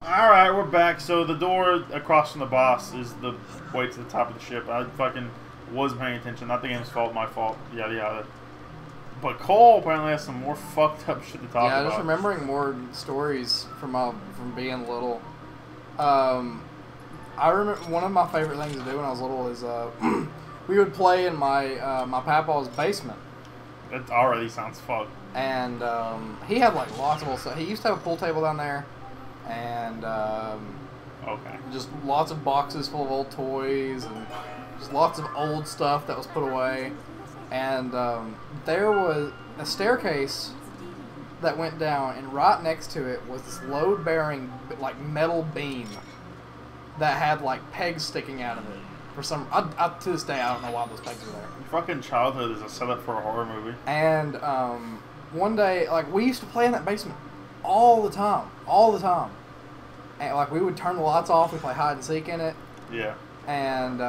Alright, we're back. So the door across from the boss is the way to the top of the ship. I fucking wasn't paying attention. Not the game's fault, my fault. Yada yada. But Cole apparently has some more fucked up shit to talk about. Yeah, just remembering more stories from being little. I remember one of my favorite things to do when I was little is we would play in my my papa's basement. It already sounds fucked. And he had like lots of old stuff. He used to have a pool table down there, and okay, just lots of boxes full of old toys and just lots of old stuff that was put away. And there was a staircase that went down, and right next to it was this load-bearing like metal beam that had like pegs sticking out of it. For some, to this day, I don't know why those pegs were there. Your fucking childhood is a setup for a horror movie. And one day, like, we used to play in that basement all the time. And like, we would turn the lights off, we'd play hide and seek in it. Yeah. And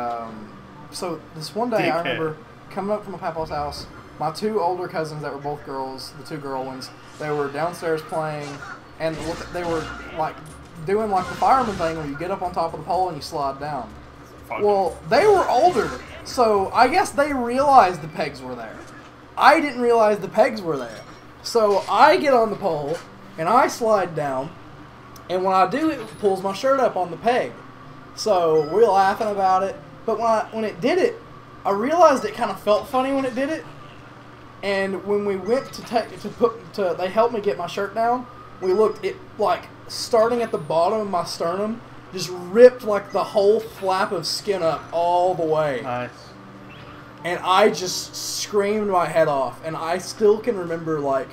so this one day, I remember coming up from my papa's house. My two older cousins that were both girls, the two girl ones, they were downstairs playing, and they were like doing like the fireman thing where you get up on top of the pole and you slide down. Well, they were older, so I guess they realized the pegs were there. I didn't realize the pegs were there. So I get on the pole, and I slide down, and when I do, it pulls my shirt up on the peg. So we're laughing about it, but when it did it, I realized it kind of felt funny when it did it. And when we went they helped me get my shirt down, we looked, it like starting at the bottom of my sternum, just ripped like the whole flap of skin up all the way. Nice. And I just screamed my head off. And I still can remember like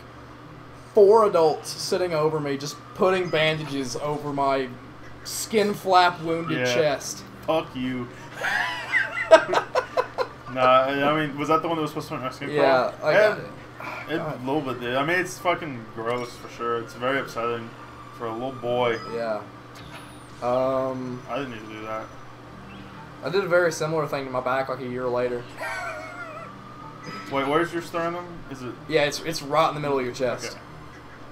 4 adults sitting over me just putting bandages over my skin flap wounded chest. Fuck you. Nah, I mean, was that the one that was supposed to make my skin crawl? Yeah, a little bit did. I mean, it's fucking gross for sure. It's very upsetting for a little boy. Yeah. I didn't need to do that. I did a very similar thing to my back like a year later. Wait, where's your sternum? Is it? Yeah, it's right in the middle of your chest. Okay.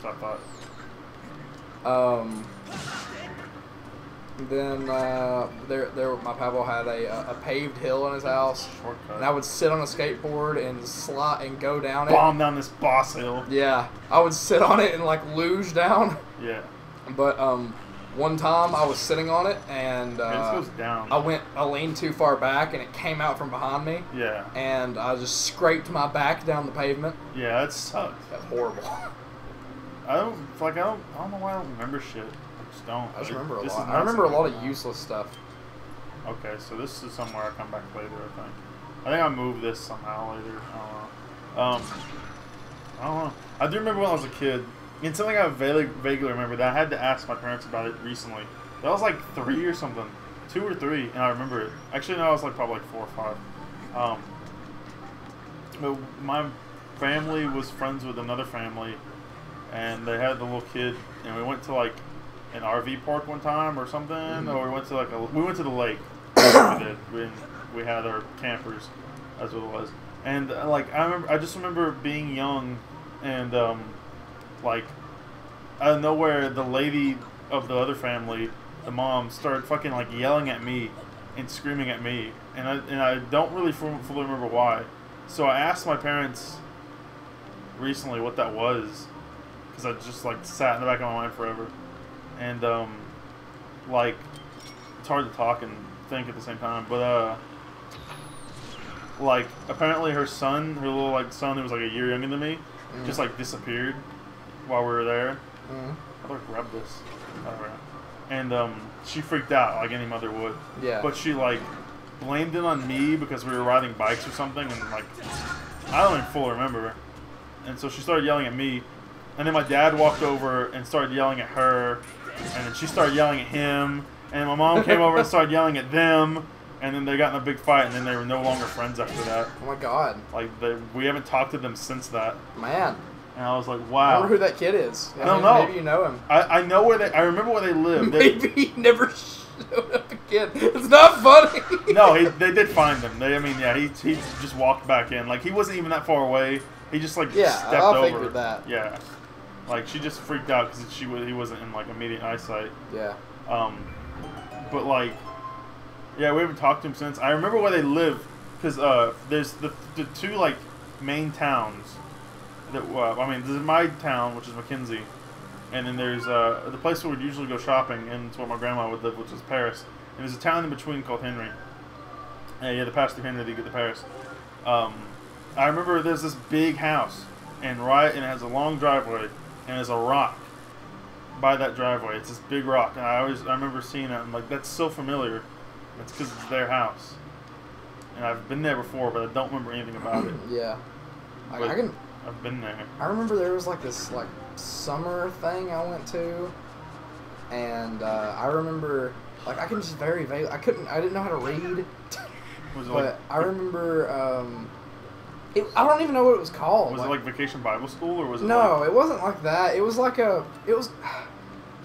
That's what I thought. Then my papa had a paved hill in his house. Shortcut. And I would sit on a skateboard and slide and go down it. Bomb down this boss hill. Yeah, I would sit on it and like luge down. Yeah. But one time I was sitting on it and this goes down. I leaned too far back and it came out from behind me. Yeah. And I just scraped my back down the pavement. Yeah, that sucks. That's horrible. I don't know why I don't remember shit. I just don't. I just remember a lot. I remember a lot of useless stuff. Okay, so this is somewhere I come back later, I think I moved this somehow later. I don't know. I do remember when I was a kid. And something I vaguely remember that I had to ask my parents about it recently. That was like 3 or something. 2 or 3, and I remember it. Actually, no, I was like probably like 4 or 5. But my family was friends with another family, and they had the little kid, and we went to like an RV park one time or something, or we went to the lake. We had our campers. That's what it was. And like I just remember being young, and like out of nowhere, the lady of the other family, the mom, started fucking like yelling at me and screaming at me, and I don't really fully remember why. So I asked my parents recently what that was, because I just like sat in the back of my mind forever, and like it's hard to talk and think at the same time, but like apparently her little like son who was like a year younger than me, just like disappeared while we were there. I thought I grabbed this. And she freaked out like any mother would. Yeah. But she like blamed it on me because we were riding bikes or something, and like I don't even fully remember. And so she started yelling at me, and then my dad walked over and started yelling at her, and then she started yelling at him, and my mom came over and started yelling at them, and then they got in a big fight, and then they were no longer friends after that. Oh my god. Like we haven't talked to them since that. Man. And I was like, wow. I wonder who that kid is. I don't know. Maybe you know him. I know where I remember where they live. Maybe he never showed up again. It's not funny. No, they did find him. He just walked back in. Like, he wasn't even that far away. He just, like, stepped over. I figured that. Yeah. Like she just freaked out because he wasn't in like immediate eyesight. Yeah. But like, yeah, we haven't talked to him since. I remember where they live because there's the two like main towns. That I mean, this is my town, which is McKinsey, and then there's the place where we'd usually go shopping, and it's where my grandma would live, which is Paris. And there's a town in between called Henry. And you had to pass through Henry to get to Paris. I remember there's this big house, and it has a long driveway, and there's a rock by that driveway. It's this big rock, and I remember seeing it, and like that's so familiar. It's because it's their house, and I've been there before, but I don't remember anything about it. Yeah, I've been there. I remember there was like this like summer thing I went to, and I remember like I can just very vague. I didn't know how to read. Was it but like, I remember, I don't even know what it was called. Was it like Vacation Bible School, or was it? No, like, it wasn't like that. It was like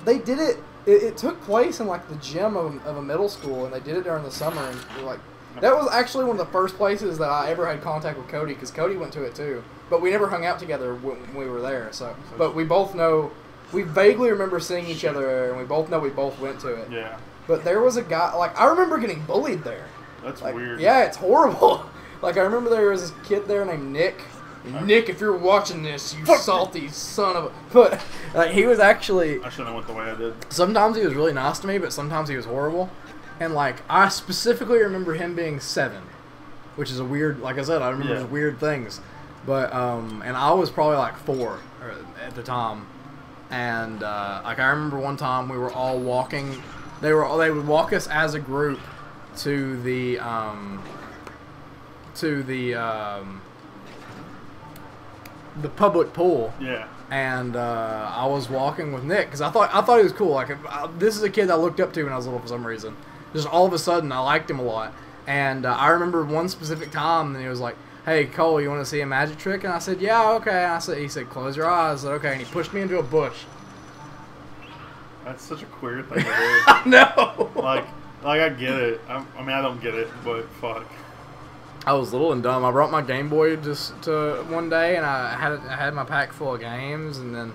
they did it. It took place in like the gym of a middle school, and they did it during the summer. And like that was actually one of the first places that I ever had contact with Cody, because Cody went to it too. But we never hung out together when we were there. But we both know, we vaguely remember seeing each other, and we both know we both went to it. Yeah. But there was a guy, like I remember getting bullied there. That's like, weird. Yeah, it's horrible. Like, I remember there was this kid there named Nick. Nick, if you're watching this, you salty son of a... But, like, he was actually... I shouldn't have went the way I did. Sometimes he was really nice to me, but sometimes he was horrible. And, like, I specifically remember him being 7. Which is a weird... Like I said, I remember just weird things. But, and I was probably, like, 4 at the time. And, like, I remember one time we were all walking... They would walk us as a group to the public pool. Yeah. And I was walking with Nick because I thought he was cool. Like this is a kid I looked up to when I was little for some reason. Just all of a sudden I liked him a lot. And I remember one specific time, and he was like, "Hey Cole, you want to see a magic trick?" And I said, "Yeah, okay." And he said, "Close your eyes." I said, "Okay." And he pushed me into a bush. That's such a queer thing to do. I know. Like I get it. I mean, I don't get it, but fuck. I was little and dumb. I brought my Game Boy just to one day, and I had my pack full of games, and then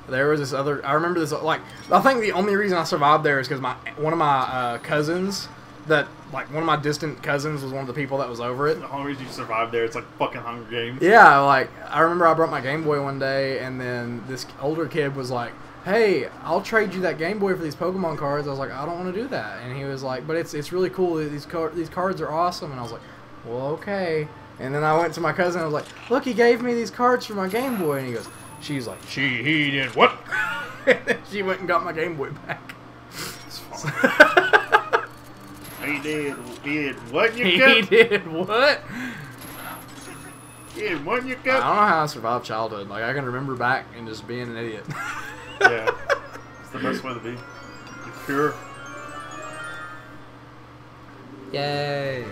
there was this other. I remember this. Like, I think the only reason I survived there is because one of my cousins, one of my distant cousins, was one of the people that was over it. The only reason you survived there, it's like fucking Hunger Games. Yeah, like I remember I brought my Game Boy one day, and then this older kid was like, "Hey, I'll trade you that Game Boy for these Pokemon cards." I was like, "I don't want to do that," and he was like, "But it's really cool. These cards are awesome." And I was like, "Well, okay." And then I went to my cousin and I was like, "Look, he gave me these cards for my Game Boy." And he goes, he did what? And then she went and got my Game Boy back. It's fine. He did what you got? He did what? He did what you I got? don't know how I survived childhood. Like, I can remember back and just being an idiot. Yeah. It's the best way to be. You're pure. Yay.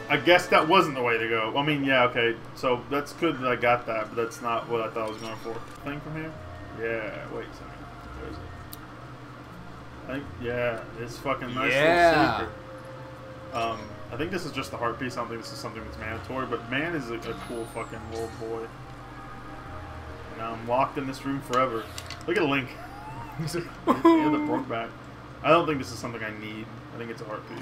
I guess that wasn't the way to go. I mean, yeah, okay. So that's good that I got that, but that's not what I thought I was going for. Thing from here? Yeah, wait a second. Where is it? I think, yeah, it's fucking nice little secret. I think this is just the heart piece. I don't think this is something that's mandatory, but man is a cool fucking little boy. And I'm locked in this room forever. Look at Link. He's the broke back. I don't think this is something I need. I think it's a heart piece.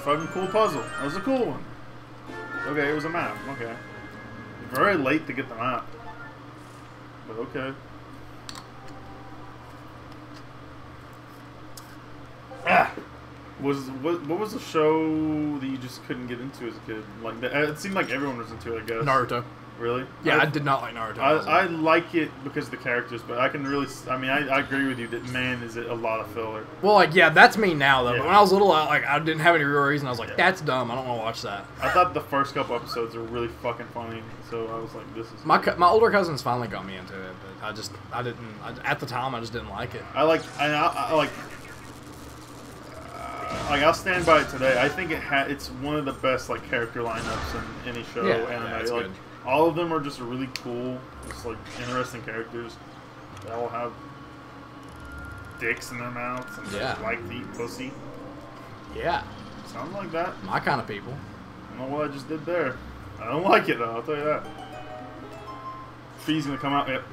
Fucking cool puzzle. That was a cool one. Okay, it was a map. Okay. Very late to get the map. But okay. Ah! What was the show that you just couldn't get into as a kid? Like it seemed like everyone was into it, I guess. Naruto. Really? Yeah, I did not like Naruto. I like it because of the characters, but I can really... I mean, I agree with you that, man, is it a lot of filler. Well, like, yeah, that's me now, though. Yeah. But when I was little, I didn't have any real reason. I was like, that's dumb. I don't want to watch that. I thought the first couple episodes were really fucking funny, so I was like, this is... My older cousins finally got me into it, but at the time, I just didn't like it. I like... I'll stand by it today. I think it's one of the best like character lineups in any show anime. Yeah, it's good. All of them are just really cool, just like interesting characters. They all have dicks in their mouths and like to eat pussy. Yeah. Sounds like that. My kind of people. I don't know what I just did there. I don't like it though, I'll tell you that. Fee's gonna come out. Yep.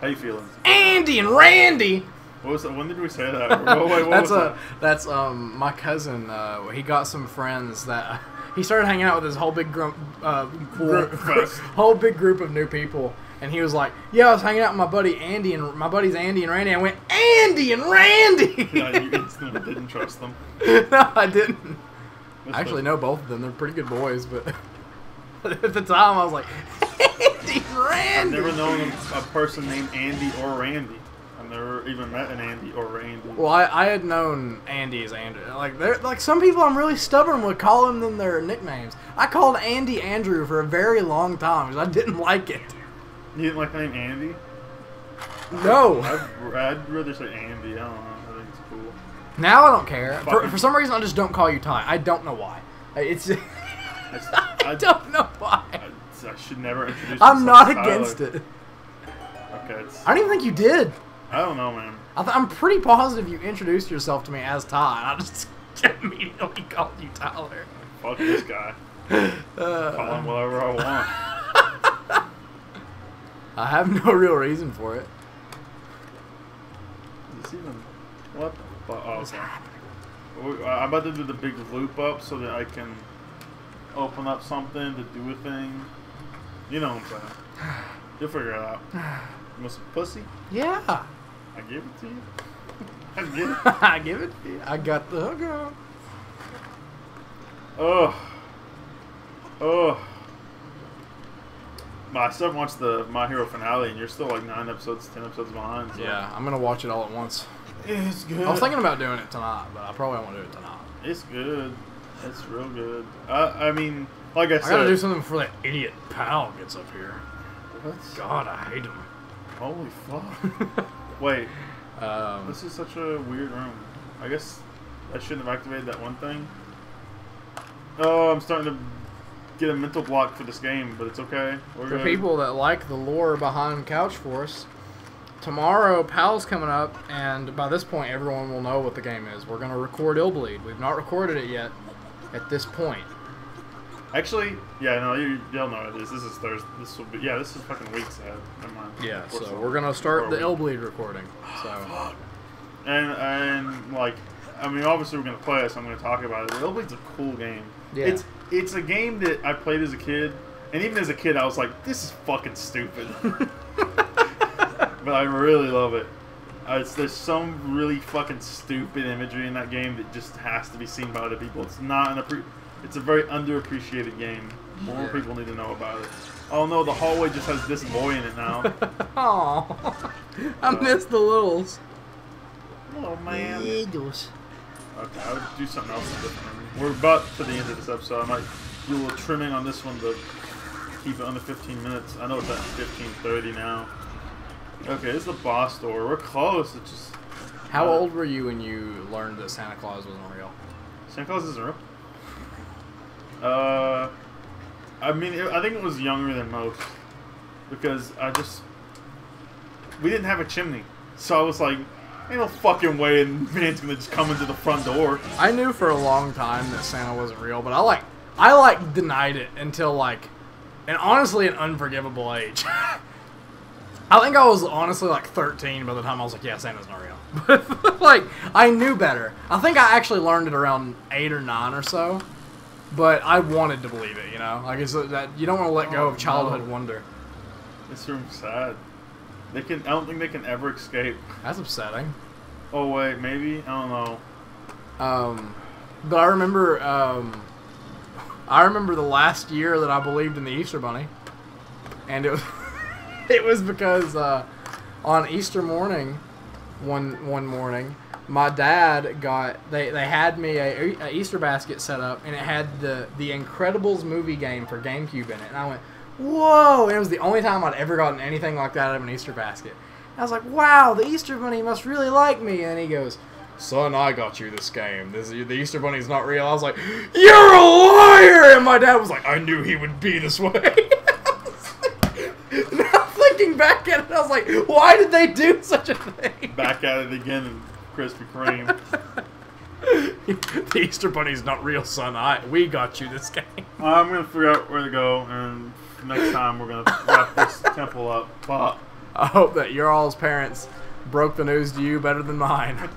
How you feeling? Andy and Randy. What was that? When did we say that? Wait, what was that? That's my cousin. He got some friends that he started hanging out with his whole big group of new people, and he was like, "Yeah, I was hanging out with my buddies Andy and Randy." I went, "Andy and Randy." Yeah, you instantly didn't trust them. No, I didn't. I actually know both of them. They're pretty good boys, but at the time I was like, "Andy and Randy." I've never known a person named Andy or Randy. I've never even met an Andy or Randy. Well, I had known Andy as Andrew. Like some people, I'm really stubborn with calling them their nicknames. I called Andy Andrew for a very long time because I didn't like it. You didn't like the name Andy? No. I'd rather say Andy. I don't know. I think it's cool. Now I don't care. For some reason, I just don't call you Ty. I don't know why. It's. I don't know why. I should never introduce. I'm not against it. Okay. I don't even think you did. I don't know, man. I'm pretty positive you introduced yourself to me as Ty, and I just immediately called you Tyler. Fuck this guy. Call him whatever I want. I have no real reason for it. Is this even... What the fuck? Oh, okay. I'm about to do the big loop up so that I can open up something to do a thing. You know what I'm saying. You'll figure it out. You want some pussy? Yeah. I give it to you. I give it. I give it to you. I got the hook on. Oh. I still haven't watched the My Hero finale, and you're still like 10 episodes behind. So. Yeah, I'm gonna watch it all at once. It's good. I was thinking about doing it tonight, but I probably won't do it tonight. It's good. It's real good. I mean, like I said, I gotta do something before that idiot pal gets up here. What? God, I hate him. Holy fuck. Wait. This is such a weird room. I guess I shouldn't have activated that one thing. Oh, I'm starting to get a mental block for this game, but it's okay. For people that like the lore behind Couch Force, tomorrow PAL's coming up, and by this point everyone will know what the game is. We're going to record Illbleed. We've not recorded it yet at this point. Actually, yeah, no, you'll know it is. This is Thursday. This will be, yeah, this is fucking weeks ahead. Never mind. Yeah, so we're gonna start the Illbleed recording. So, and like, I mean, obviously we're gonna play it, so I'm gonna talk about it. Illbleed's a cool game. Yeah. It's a game that I played as a kid, and even as a kid, I was like, this is fucking stupid. But I really love it. There's some really fucking stupid imagery in that game that just has to be seen by other people. It's not it's a very underappreciated game. More people need to know about it. Oh no, the hallway just has this boy in it now. Aww. I miss the littles. Oh man. Littles. Okay, I would do something else different. We're about to the end of this episode. I might do a little trimming on this one to keep it under 15 minutes. I know it's at 15:30 now. Okay, this is the boss door. We're close. It's just... How old were you when you learned that Santa Claus wasn't real? Santa Claus isn't real? I mean, I think it was younger than most. Because we didn't have a chimney. So I was like, ain't no fucking way a man's gonna just come into the front door. I knew for a long time that Santa wasn't real, but I denied it until and honestly an unforgivable age. I think I was honestly 13 by the time I was like, yeah, Santa's not real. But I knew better. I think I actually learned it around 8 or 9 or so. But I wanted to believe it, you know? It's that you don't want to let go of childhood wonder. This room's sad. I don't think they can ever escape. That's upsetting. Oh wait, maybe? I don't know. But I remember the last year that I believed in the Easter Bunny. And it was it was because on Easter morning, one morning, my dad they had me a Easter basket set up, and it had the Incredibles movie game for GameCube in it, and I went, whoa! And it was the only time I'd ever gotten anything like that out of an Easter basket. And I was like, wow, the Easter Bunny must really like me. And he goes, son, I got you this game. The Easter Bunny's not real. I was like, you're a liar! And my dad was like, I knew he would be this way. Now thinking back at it, I was like, why did they do such a thing? Back at it again. Krispy Kreme. The Easter Bunny's not real, son. We got you this game. I'm gonna figure out where to go, and next time we're gonna wrap this temple up. But I hope that your all's parents broke the news to you better than mine.